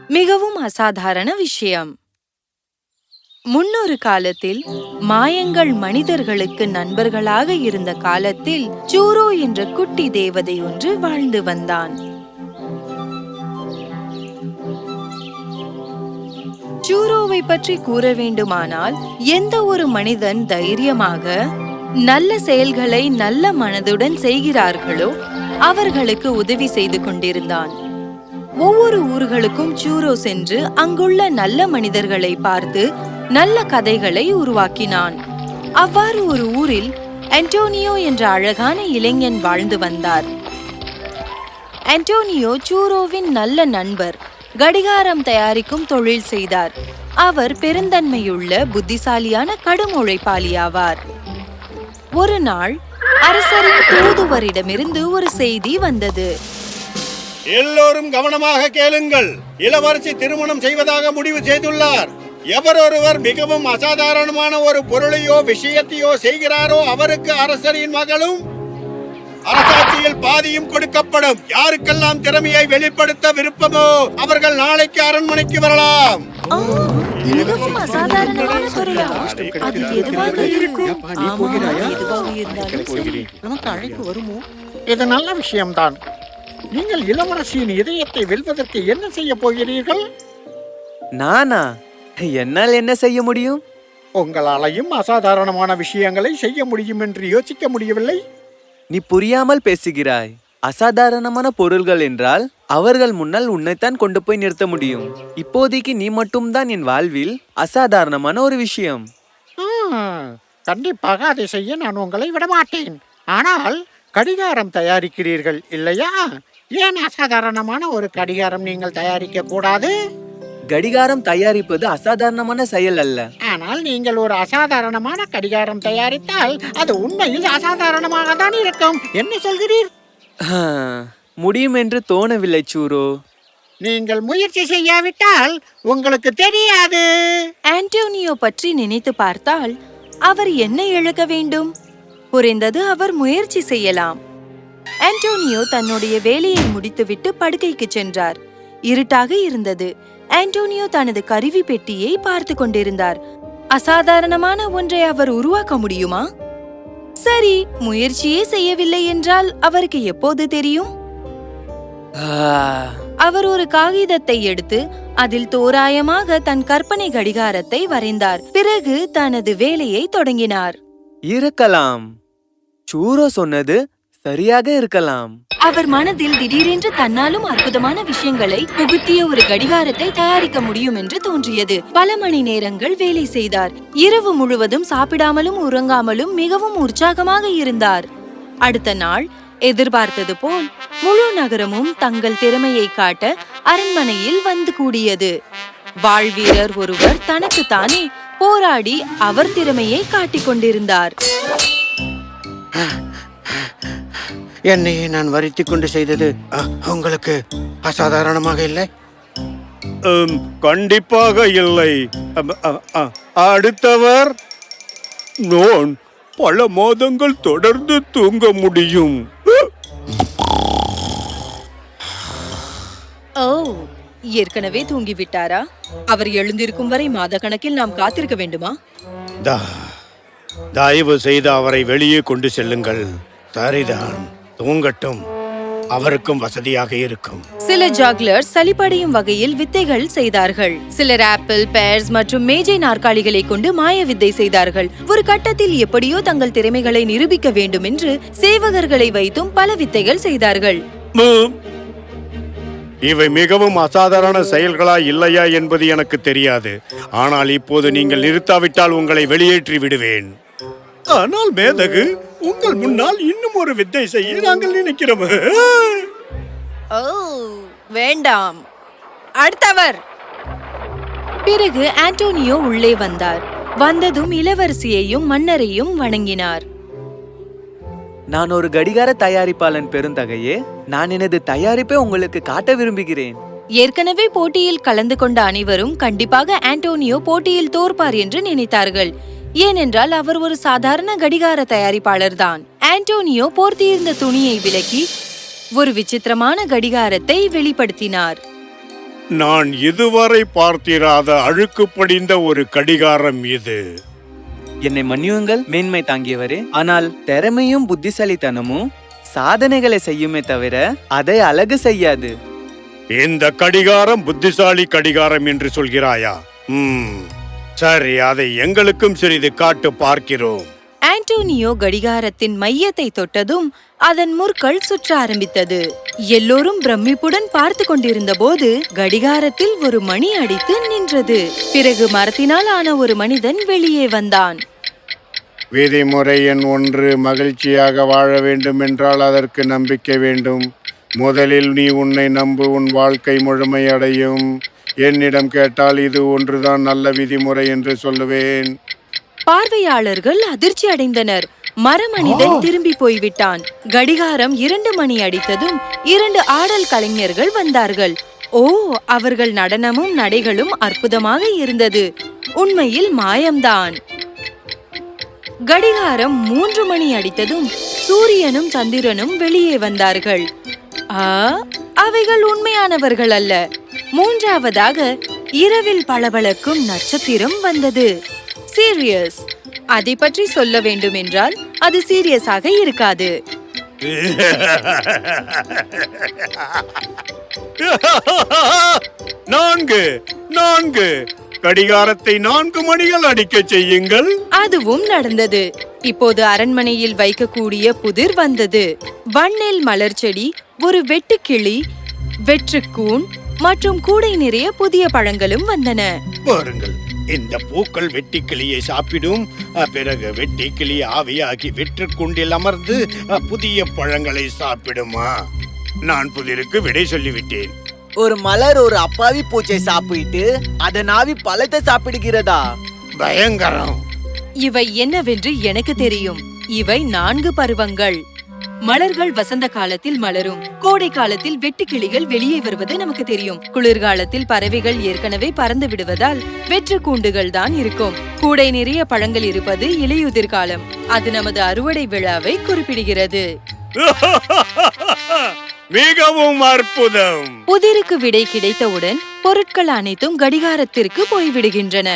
மிகவும் அசாதாரண விஷயம். முன்னொரு காலத்தில் மாயங்கள் மனிதர்களுக்கு நண்பர்களாக இருந்த காலத்தில் சூரோ என்ற குட்டி தேவதை ஒன்று வாழ்ந்து வந்தான். சூரோவை பற்றி கூற வேண்டுமானால், எந்த ஒரு மனிதன் தைரியமாக நல்ல செயல்களை நல்ல மனதுடன் செய்கிறார்களோ அவர்களுக்கு உதவி செய்து கொண்டிருந்தான். ஒவ்வொரு ஊர்களுக்கும் சூரோ சென்று அங்குள்ள நல்ல மனிதர்களை பார்த்து நல்ல கதைகளை உருவாக்கினான். அவ்வாறு ஒரு ஊரில் அன்டோனியோ என்ற அழகான இளைஞன் வாழ்ந்து வந்தார். அன்டோனியோ சூரோவின் நல்ல நண்பர். கடிகாரம் தயாரிக்கும் தொழில் செய்தார். அவர் பெருந்தன்மையுள்ள புத்திசாலியான கடும் உழைப்பாளியாவார். ஒரு நாள் அரசரின் தூதுவரிடமிருந்து ஒரு செய்தி வந்தது. எல்லோரும் கவனமாக கேளுங்கள். இளவரசி திருமணம் செய்வதாக முடிவு செய்துள்ளார். எவரொருவர் மிகவும் அசாதாரணமான ஒரு பொருளையோ விஷயத்தையோ செய்கிறாரோ அவருக்கு அரசரின் மகளும் அரசாட்சியில் பாதியும் கொடுக்கப்படும். யாருக்கெல்லாம் திறமையை வெளிப்படுத்த விருப்பமோ அவர்கள் நாளைக்கு அரண்மனைக்கு வரலாம். மிகவும் அசாதாரணமான பொருளா? அது எதுவாக இருக்கும்? நமக்கு அழைப்பு வருமோ? இது நல்ல விஷயம்தான். நீங்கள் இளவரசியின் இதயத்தை வெல்வதற்கு என்ன செய்ய போகிறீர்கள்? நானா? என்னால் என்ன செய்ய முடியும்? உங்களாலையும் அசாதாரணமான விஷயங்களை செய்ய முடியும் என்று யோசிக்க முடியவில்லை. நீ புரியாமல் பேசுகிறாய். அசாதாரணமான பொருள்கள் என்றால் அவர்கள் முன்னால் உன்னைத்தான் கொண்டு போய் நிறுத்த முடியும். இப்போதைக்கு நீ மட்டும்தான் என் வாழ்வில் அசாதாரணமான ஒரு விஷயம். கண்டிப்பாக அதை செய்ய நான் உங்களை விடமாட்டேன். ஆனால் கடிகாரம் தயாரிக்கிறீர்கள் இல்லையா? ஏன் அசாதாரணமான ஒரு கடிகாரம் நீங்கள் தயாரிக்க கூடாது? கடிகாரம் தயாரிப்பது அசாதாரணமான செயல் அல்ல. ஆனால் நீங்கள் ஒரு அசாதாரணமான கடிகாரம் தயாரித்தால் அது உண்மையில் அசாதாரணமாக தான் இருக்கும். என்ன சொல்கிறீர்? முடியும் என்று தோணவில்லை சூரோ. நீங்கள் முயற்சி செய்யாவிட்டால் உங்களுக்கு தெரியாது. ஆண்டோனியோ பற்றி நினைத்து பார்த்தால் அவர் என்ன இழக்க வேண்டும்? குறைந்தது அவர் முயற்சி செய்யலாம். ஆண்டோனியோ தன்னுடைய வேலையை முடித்துவிட்டு படுக்கைக்கு சென்றார். இருட்டாக இருந்தது. ஆண்டோனியோ தனது கருவி பெட்டியை பார்த்து கொண்டிருந்தார். அசாதாரணமான ஒன்றை அவர் உருவாக்க முடியுமா? சரி, முயற்சியே செய்யவில்லை என்றால் அவருக்கு எப்போது தெரியும்? அவர் ஒரு காகிதத்தை எடுத்து அதில் தோராயமாக தன் கற்பனை கடிகாரத்தை வரைந்தார். பிறகு தனது வேலையை தொடங்கினார். இருக்கலாம், சூரோ சொன்னது சரியாக இருக்கலாம். அவர் மனதில் திடீரென்று தன்னாலும் அற்புதமான விஷயங்களை புகுத்திய ஒரு கடிகாரத்தை தயாரிக்க முடியும் என்று தோன்றியது. பல மணி நேரங்கள் வேலை செய்தார். இரவு முழுவதும் சாப்பிடாமலும் உறங்காமலும் மிகவும் உற்சாகமாக இருந்தார். அடுத்த நாள் எதிர்பார்த்தது போல் முழு நகரமும் தங்கள் திறமையை காட்ட அரண்மனையில் வந்து கூடியது. வாழ்வீரர் ஒருவர் தனக்கு தானே போராடி அவர் திறமையை காட்டிக் கொண்டிருந்தார். என்னையே நான் வருத்திக் கொண்டு செய்தது உங்களுக்கு அசாதாரணமாக இல்லை? கண்டிப்பாக இல்லை. அடுத்தவர். நான் பல மாதங்கள் தொடர்ந்து தூங்க முடியும். ஓ, ஏற்கனவே தூங்கிவிட்டாரா? அவர் எழுந்திருக்கும் வரை மாத கணக்கில் நாம் காத்திருக்க வேண்டுமா? தயவு செய்து அவரை வெளியே கொண்டு செல்லுங்கள். சரிதான், தூங்கட்டும். அவருக்கும் வசதியாக இருக்கும். சில ஜாக்லர்ஸ் சலிப்படையும் வகையில் வித்தைகள் செய்தார்கள். சிலர் ஆப்பிள், பேர்ஸ் மற்றும் மேஜை நாற்காலிகளை கொண்டு மாய வித்தை செய்தார்கள். ஒரு கட்டத்தில் எப்படியோ தங்கள் திறமைகளை நிரூபிக்க வேண்டும் என்று சேவகர்களை வைத்தும் பல வித்தைகள் செய்தார்கள். இவை மிகவும் அசாதாரண செயல்களா இல்லையா என்பது எனக்கு தெரியாது. ஆனால் இப்போது நீங்கள் நிறுத்தாவிட்டால் உங்களை வெளியேற்றி விடுவேன். ஆனால் மேதகு, உங்கள் முன்னால் இன்னும் ஒரு வித்தை செய்ய நாங்கள் நினைக்கிறோம். ஓ, வேண்டாம். அடுத்தவர். பிறகு ஆண்டோனியோ உள்ளே வந்தார். வந்ததும் இளவரசியையும் மன்னரையும் வணங்கினார். நான் ஒரு கடிகார தயாரிப்பாளன் பெருந்தகையே. நான் எனது தயாரிப்பை உங்களுக்கு காட்ட விரும்புகிறேன். ஏற்கனவே போட்டியில் கலந்து கொண்ட அனைவரும் கண்டிப்பாக ஆண்டோனியோ போட்டியில் தோற்பார் என்று நினைத்தார்கள். ஏனென்றால் அவர் ஒரு சாதாரண கடிகார தயாரிப்பாளர் தான். ஆண்டோனியோ போர்த்தியிருந்த துணியை விலக்கி ஒரு விசித்திரமான கடிகாரத்தை வெளிப்படுத்தினார். நான் இதுவரை பார்த்திராத அழுக்கு படிந்த ஒரு கடிகாரம் இது. என்னை மன்னியுங்கள் மேன்மை தாங்கியவரே. ஆனால் திறமையும் புத்திசாலித்தனமும் சாதனைகளை செய்யுமே தவிர அதை அழகு செய்யாது. இந்த கடிகாரம் புத்திசாலி கடிகாரம் என்று சொல்கிறாயா? சரி, அதை எங்களுக்கும் சிறிது காட்டு பார்க்கிறோம். ஆண்டோனியோ கடிகாரத்தின் மையத்தை தொட்டதும் அதன் முற்கள் சுற்ற ஆரம்பித்தது. எல்லோரும் பிரமிப்புடன் பார்த்து கொண்டிருந்த போது கடிகாரத்தில் ஒரு மணி அடித்து நின்றது. பிறகு மரத்தினால் ஆன ஒரு மனிதன் வெளியே வந்தான். விதிமுறை எண் 1, மகிழ்ச்சியாக வாழ வேண்டும் என்றால் அதற்கு நம்பிக்கை வேண்டும். முதலில் நீ உன்னை நம்பு, உன் வாழ்க்கை முழுமையடையும். என்னிடம் கேட்டால் இது ஒன்றுதான் நல்ல விதிமுறை என்று சொல்லுவேன். பார்வையாளர்கள் அதிர்ச்சி அடைந்தனர். மரமனிதன் திரும்பி போய்விட்டான். கடிகாரம் 2 மணி அடித்ததும் 2 ஆடல் கலைஞர்கள் வந்தார்கள். ஓ, அவர்கள் நடனமும் நடைகளும் அற்புதமாக இருந்தது. உண்மையில் மாயம்தான். கடிகாரம் 3 மணி அடித்ததும் சூரியனும் சந்திரனும் வெளியே வந்தார்கள். அவைகள் உண்மையானவர்கள் அல்ல. மூன்றாவதாக இரவில் பளபளக்கும் நட்சத்திரம் வந்தது. சீரியஸ். அதை பற்றி சொல்ல வேண்டும் என்றால் அது சீரியஸாக இருக்காது. 4 கடிகாரத்தை 4 மணிகள் அடிக்க செய்யுங்கள். அதுவும் நடந்தது. இப்போது அரண்மனையில் வைக்கக்கூடிய புதிர் வந்தது. வண்ணெல் மலர் செடி, ஒரு வெட்டுக்கிளி, வெற்றுக்கூன் மற்றும் கூடை நிறைய புதிய பழங்களும் வந்தன. பாருங்கள், இந்த பூக்கள் வெட்டிக்கிளியை சாப்பிடும். பிறகு வெட்டிக்கிளி ஆவியாகி வெற்றுக்கூண்டில் அமர்ந்து புதிய பழங்களை சாப்பிடுமா? நான் புதிருக்கு விடை சொல்லிவிட்டேன். ஒரு மலர் ஒரு அப்பாவி பூச்சை சாப்பிட்டு அதன் ஆவி பழத்தை சாப்பிடுகிறதா? பயங்கரம். இவை என்னவென்று எனக்கு தெரியும். இவை 4 பருவங்கள். மலர்கள் வசந்த காலத்தில் மலரும். கோடை காலத்தில் வெட்டுக்கிளிகள் வெளியே வருவது நமக்கு தெரியும். குளிர்காலத்தில் பறவைகள் ஏற்கனவே பறந்து விடுவதால் வெற்று கூண்டுகள் தான் இருக்கும். கூடை நிறைய பழங்கள் இருப்பது இலையுதிர் காலம். அது நமது அறுவடை விழாவை குறிப்பிடுகிறது. மிகவும் அற்புதம். புதிருக்கு விடை கிடைத்தவுடன் பொருட்கள் அனைத்தும் கடிகாரத்திற்கு போய்விடுகின்றன.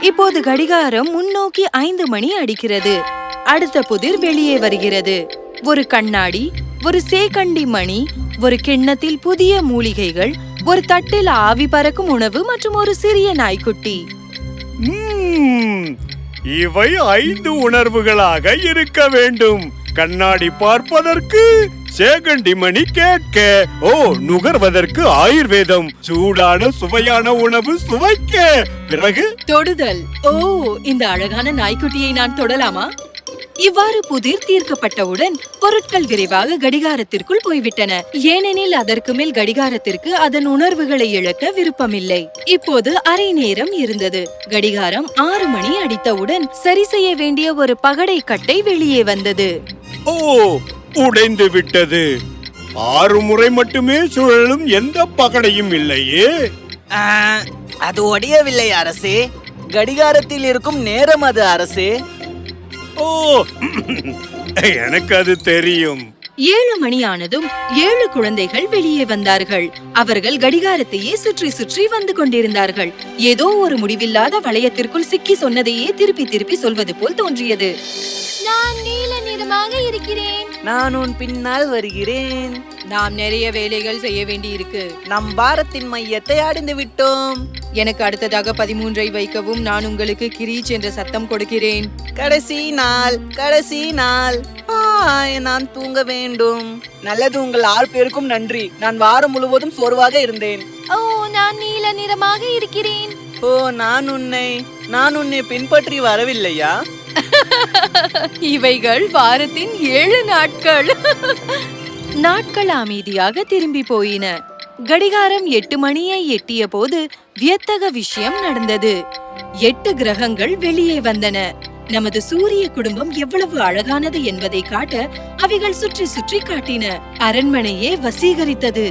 இப்போது கடிகாரம் முன்னோக்கி 5 மணி அடிக்கிறது. அடுத்த புதிர் வெளியே வருகிறது. ஒரு கண்ணாடி, ஒரு சேகண்டி மணி, ஒரு கிண்ணத்தில் புதிய மூலிகைகள், ஒரு தட்டில் ஆவி பறக்கும் உணவு மற்றும் ஒரு சிறிய நாய்க்குட்டி. இவை 5 உணர்வுகளாக இருக்க வேண்டும். கண்ணாடி பார்ப்பதற்கு, சேகண்டி மணி கேட்க, நுகர்வதற்கு ஆயுர்வேதம், சூடான சுவையான உணவு சுவைக்க, பிறகு தொடுதல். இந்த அழகான நாய்க்குட்டியை நான் தொடலாமா? இவ்வாறு புதிர் தீர்க்கப்பட்டவுடன் பொருட்கள் விரைவாக கடிகாரத்திற்குள் போய்விட்டன. ஏனெனில் அதற்கு மேல் கடிகாரத்திற்கு அதன் உணர்வுகளை இழக்க விருப்பமில்லை. இப்போது அரை நேரம் இருந்தது. கடிகாரம் 6 மணி அடித்தவுடன் சரி செய்ய வேண்டிய ஒரு பகடை கட்டை வெளியே வந்தது. உடைந்து விட்டது. 6 முறை மட்டுமே சுழலும் எந்த பகடையும் இல்லையே. அது ஒடியவில்லை அரசே. கடிகாரத்தில் இருக்கும் நேரம் அது அரசே. எனக்கு அது தெரியும். 7 மணி ஆனதும் 7 குழந்தைகள் வெளியே வந்தார்கள். அவர்கள் கடிகாரத்தையே சுற்றி சுற்றி வந்து கொண்டிருந்தார்கள். ஏதோ ஒரு முடிவில்லாத வளையத்திற்குள் சிக்கி சொன்னதையே திருப்பி திருப்பி சொல்வது போல் தோன்றியது. நான் நீல நிறமாக இருக்கிறேன். நான் உன் பின்னால் வருகிறேன். நாம் நிறைய வேலைகள் செய்ய வேண்டி இருக்கு. நம் பாரத்தின் மையத்தை அடைந்து விட்டோம். எனக்கு அடுத்ததாக 13ஐ வைக்கவும். நான் உங்களுக்கு கிரீச் என்ற சத்தம் கொடுக்கிறேன். கடைசி நாள். நான் தூங்க வேண்டும். நல்லது, உங்கள் 6 பேருக்கும் நன்றி. நான் வாரம் முழுவதும் சோர்வாக இருந்தேன். நான் நீல நிறமாக இருக்கிறேன். நான் உன்னை பின்பற்றி வரவில்லையா? இவைகள் வாரத்தின் 7 நாட்கள். நாட்கள் அமைதியாக திரும்பி போயின. கடிகாரம் 8 மணியை எட்டிய போது வியத்தக விஷயம் நடந்தது. 8 கிரகங்கள் வெளியே வந்தன. நமது சூரிய குடும்பம் எவ்வளவு அழகானது என்பதை காட்ட அவைகள் சுற்றி சுற்றி காட்டின. அரண்மனையே வசீகரித்தது.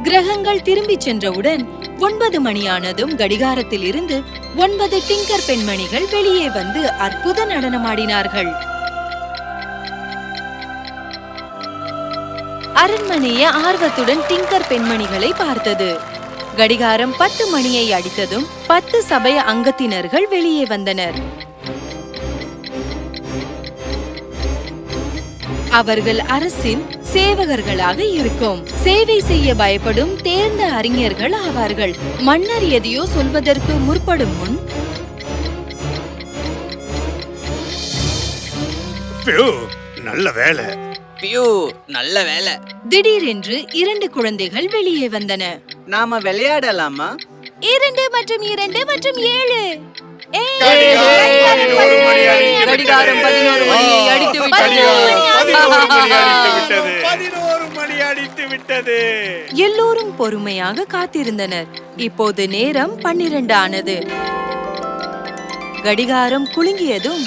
கிரகங்கள் திரும்பி சென்றவுடன் 9 மணியானதும் கடிகாரத்தில் இருந்து 9 டிங்கர் பெண்மணிகள் வெளியே வந்து அற்புத நடனமாடினார்கள். அரண்மனையே ஆர்வத்துடன் டிங்கர் பெண்மணிகளை பார்த்தது. கடிகாரம் 10 மணியை அடித்ததும் 10 சபை அங்கத்தினர்கள் வெளியே வந்தனர். அவர்கள் அரசின் சேவகர்களாக இருக்கும். சேவை செய்ய பயப்படும் தேர்ந்த அறிஞர்கள் ஆவார்கள். மன்னர் எதையோ சொல்வதற்கு முற்படும் முன், நல்ல வேலை. பியூ, நல்ல வேலை. திடீரென்று 2 குழந்தைகள் வெளியே வந்தன. நாம விளையாடலாமா? 2 மற்றும் 2 மற்றும் 7. கடிகாரம் 11 மணியை அடித்து விட்டது. 11 மணி அடித்து விட்டது. எல்லோரும் பொறுமையாக காத்திருந்தனர். இப்போது நேரம் 12 ஆனது. கடிகாரம் குலுங்கியதும்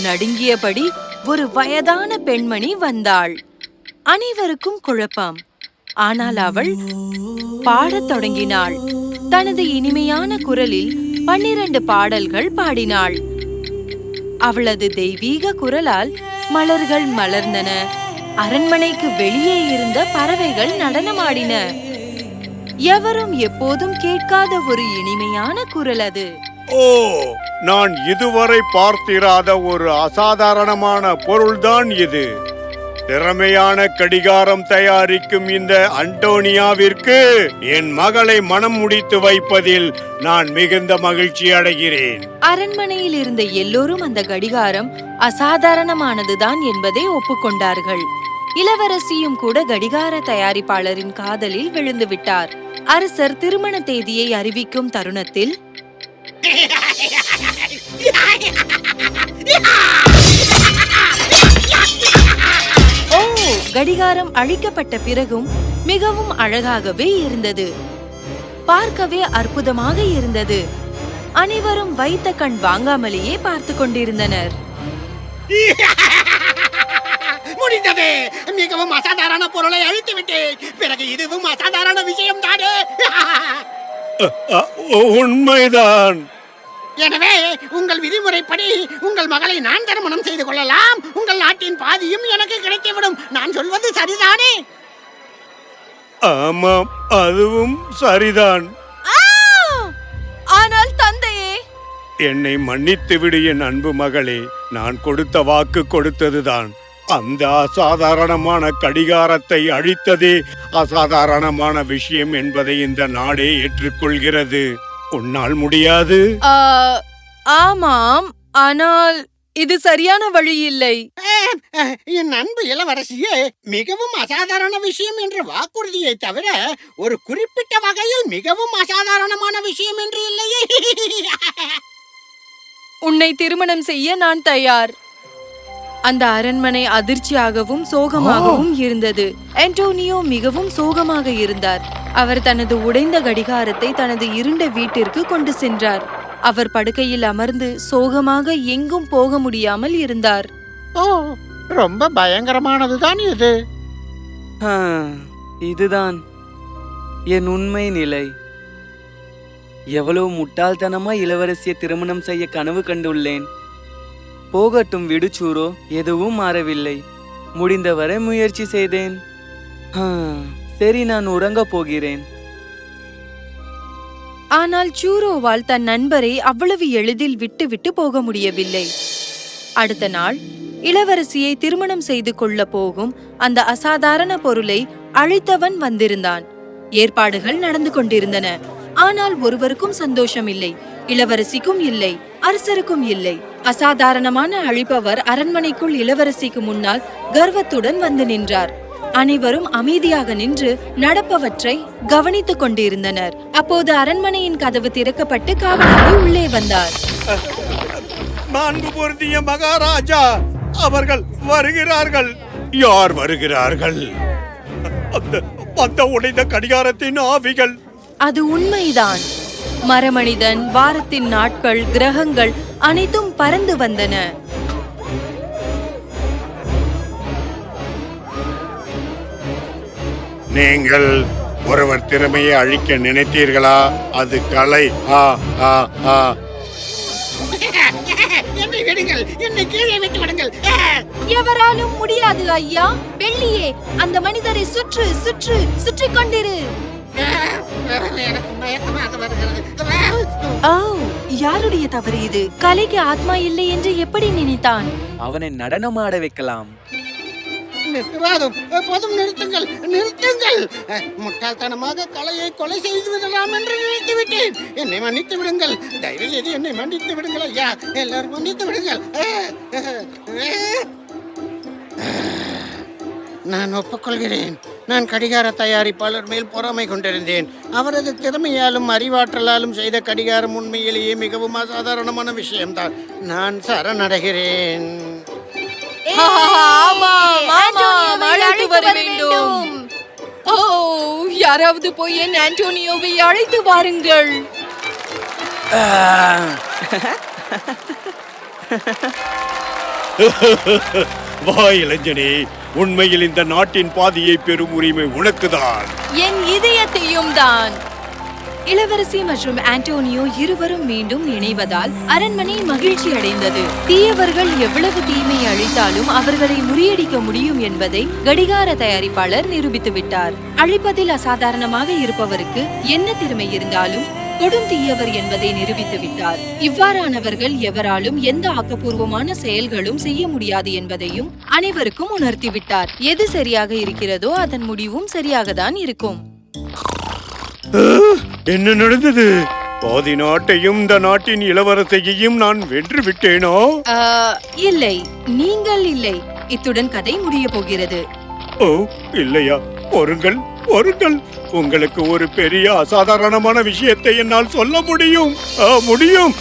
நடுங்கியபடி ஒரு வயதான பெண்மணி வந்தாள். அனைவருக்கும் குழப்பம். ஆனால் அவள் பாடத் தொடங்கினாள். தனது இனிமையான குரலில் 12 பாடல்கள் பாடினாள். அவளது தெய்வீக குரலால் மலர்கள் மலர்ந்தன. அரண்மனைக்கு வெளியே இருந்த பறவைகள் நடனமாடின. எவரும் எப்போதும் கேட்காத ஒரு இனிமையான குரல் அது. ஓ, நான் இதுவரை பார்த்திராத ஒரு அசாதாரணமான பொருள்தான் இது. திறமையான கடிகாரம் தயாரிக்கும் இந்த அண்டோனியாவிற்கு என் மகளை மனம் முடித்து வைப்பதில் நான் மிகுந்த மகிழ்ச்சி அடைகிறேன். அரண்மனையில் இருந்த எல்லோரும் அந்த கடிகாரம் அசாதாரணமானதுதான் என்பதை ஒப்புக்கொண்டார்கள். இளவரசியும் கூட கடிகார தயாரிப்பாளரின் காதலில் விழுந்து விட்டார். அரசர் திருமண தேதியை அறிவிக்கும் தருணத்தில், ஓ, கடிகாரம் அழிக்கப்பட்ட பிறகும் மிகவும் அழகாகவே இருந்தது. பார்க்கவே அற்புதமாக இருந்தது. அனைவரும் வைத்த கண் வாங்காமலேயே பார்த்து கொண்டிருந்தனர். முடிந்தது. மிகவும் அசாதாரண பொருளை அழித்து விட்டேன். பிறகு இதுவும் அசாதாரண விஷயம் தானே. உண்மைதான். எனவே உங்கள் விதிமுறைப்படி உங்கள் மகளை நான் திருமணம் செய்து கொள்ளலாம். உங்கள் நாட்டின் பாதியும் எனக்கு கிடைத்துவிடும். நான் சொல்வது சரிதானே? ஆமாம், அதுவும் சரிதான். ஆனால் தந்தையே, என்னை மன்னித்து விடு என் அன்பு மகளே. நான் கொடுத்த வாக்கு கொடுத்ததுதான். அந்த அசாதாரணமான கடிகாரத்தை அழித்ததே அசாதாரணமான விஷயம் என்பதை இந்த நாடே ஏற்றுக்கொள்கிறது. உன்னால் முடியாது. ஆமாம், ஆனால் இது சரியான வழி இல்லை. என் அன்பு இளவரசியே, மிகவும் அசாதாரண விஷயம் என்ற வாக்குறுதியை தவிர ஒரு குறிப்பிட்ட வகையில் மிகவும் அசாதாரணமான விஷயம் என்று இல்லையே. உன்னை திருமணம் செய்ய நான் தயார். அந்த அரண்மனை அதிர்ச்சியாகவும் சோகமாகவும் இருந்தது. அன்டோனியோ மிகவும் சோகமாக இருந்தார். அவர் தனது உடைந்த கடிகாரத்தை தனது இருண்ட வீட்டிற்கு கொண்டு சென்றார். அவர் படுக்கையில் அமர்ந்து சோகமாக எங்கும் போக முடியாமல் இருந்தார். ஓ, ரொம்ப பயங்கரமானதுதான் இது. இதுதான் என் உண்மை நிலை. எவ்வளவு முட்டாள்தனமா இளவரசியை திருமணம் செய்ய கனவு கண்டுள்ளேன். போகட்டும் விடு சூரோ, எதுவும் மாறவில்லை. முடிந்தவரை முயற்சி செய்தேன். சரி, நான் உறங்க போகிறேன். ஆனால் சூரோவால் தன் நண்பரை அவ்வளவு எளிதில் விட்டு போக முடியவில்லை. அடுத்த நாள் இளவரசியை திருமணம் செய்து கொள்ள போகும் அந்த அசாதாரண பொருளை அழித்தவன் வந்திருந்தான். ஏற்பாடுகள் நடந்து கொண்டிருந்தன. ஆனால் ஒருவருக்கும் சந்தோஷம் இல்லை. இளவரசிக்கும் இல்லை, அரசருக்கும் இல்லை. அசாதாரணமான அழிப்பவர் அரண்மனைக்குள் இளவரசிக்கு முன்னால் கர்வத்துடன் வந்து நின்றார். அனைவரும் அமைதியாக நின்று நடப்பவற்றை கவனித்துக் கொண்டிருந்தனர். அப்போது அரண்மனையின் கதவு திறக்கப்பட்டு காவலாளி உள்ளே வந்தார். மாண்பு பொருந்திய மகாராஜா, அவர்கள் வருகிறார்கள். யார் வருகிறார்கள்? அந்த உடைந்த கடிகாரத்தின் ஆவிகள். அது உண்மைதான். மரமனிதன், வாரத்தின் நாட்கள், கிரகங்கள் அனைத்தும் பறந்து வந்தன. நீங்கள் ஒருவர் திறமையை அழிக்க நினைத்தீர்களா? அது கலை. என்னை விடுங்கள், என்னை கீழே விட்டு விடுங்கள். எவராலும் முடியாது ஐயா. வெள்ளியே, அந்த மனிதரை சுற்றி கொண்டிரு. எனக்கு மயக்கமாக வருகிறது. ஓ, யாருடைய தவறு இது? கலைக்கு ஆத்மா இல்லை என்று எப்படி நினைத்தான்? அவனை நடனமாட வைக்கலாம். நிற்காதும் போதும், நிறுத்துங்கள், நிறுத்துங்கள். முட்டாள்தனமாக கலையை கொலை செய்து விடலாம் என்று நினைத்து விட்டேன். என்னை மன்னித்து விடுங்கள், தயவு செய்து என்னை மன்னித்து விடுங்கள் ஐயா, எல்லாரும் மன்னித்து விடுங்கள். நான் ஒப்புக்கொள்கிறேன். நான் கடிகார தயாரிப்பாளர் மேல் பொறாமை கொண்டிருந்தேன். அவரது திறமையாலும் அறிவாற்றலாலும் செய்த கடிகாரம் உண்மையிலேயே மிகவும் அசாதாரணமான விஷயம்தான். நான் சரணடைகிறேன். அழைத்து வர வேண்டும். ஓ, யாராவது போய் என் ஆண்டோனியோவை அழைத்து வாருங்கள். வா இளைஞனே, உண்மையில் இந்த நாட்டின் பாதியை பெறும் உரிமை உனக்குதான். என் இதயத்தையும் தான். இளவரசி மற்றும் ஆண்டோனியோ இருவரும் மீண்டும் இணைவதால் அரண்மனை மகிழ்ச்சி அடைந்தது. தீயவர்கள் எவ்வளவு தீமை அளித்தாலும் அவர்களை முறியடிக்க முடியும் என்பதை கடிகார தயாரிப்பாளர் நிரூபித்து விட்டார். அழிப்பதில் அசாதாரணமாக இருப்பவருக்கு என்ன திறமை இருந்தாலும் கொடும் தீயவர் என்பதை நிரூபித்து விட்டார். இவ்வாறானவர்கள் எவராலும் எந்த ஆக்கப்பூர்வமான செயல்களும் செய்ய முடியாது என்பதையும் அனைவருக்கும் உணர்த்திவிட்டார். எது சரியாக இருக்கிறதோ அதன் முடிவும் சரியாகத்தான் இருக்கும். என்ன நடந்தது? பாதி நாட்டையும் இந்த நாட்டின் இளவரசையையும் நான் வென்று விட்டேனோ? இல்லை, நீங்கள் இல்லை. இத்துடன் கதை முடிய போகிறது. ஓ, இல்லையா? பொறுங்கள், பொறுங்கள். உங்களுக்கு ஒரு பெரிய அசாதாரணமான விஷயத்தை என்னால் சொல்ல முடியும். முடியும்.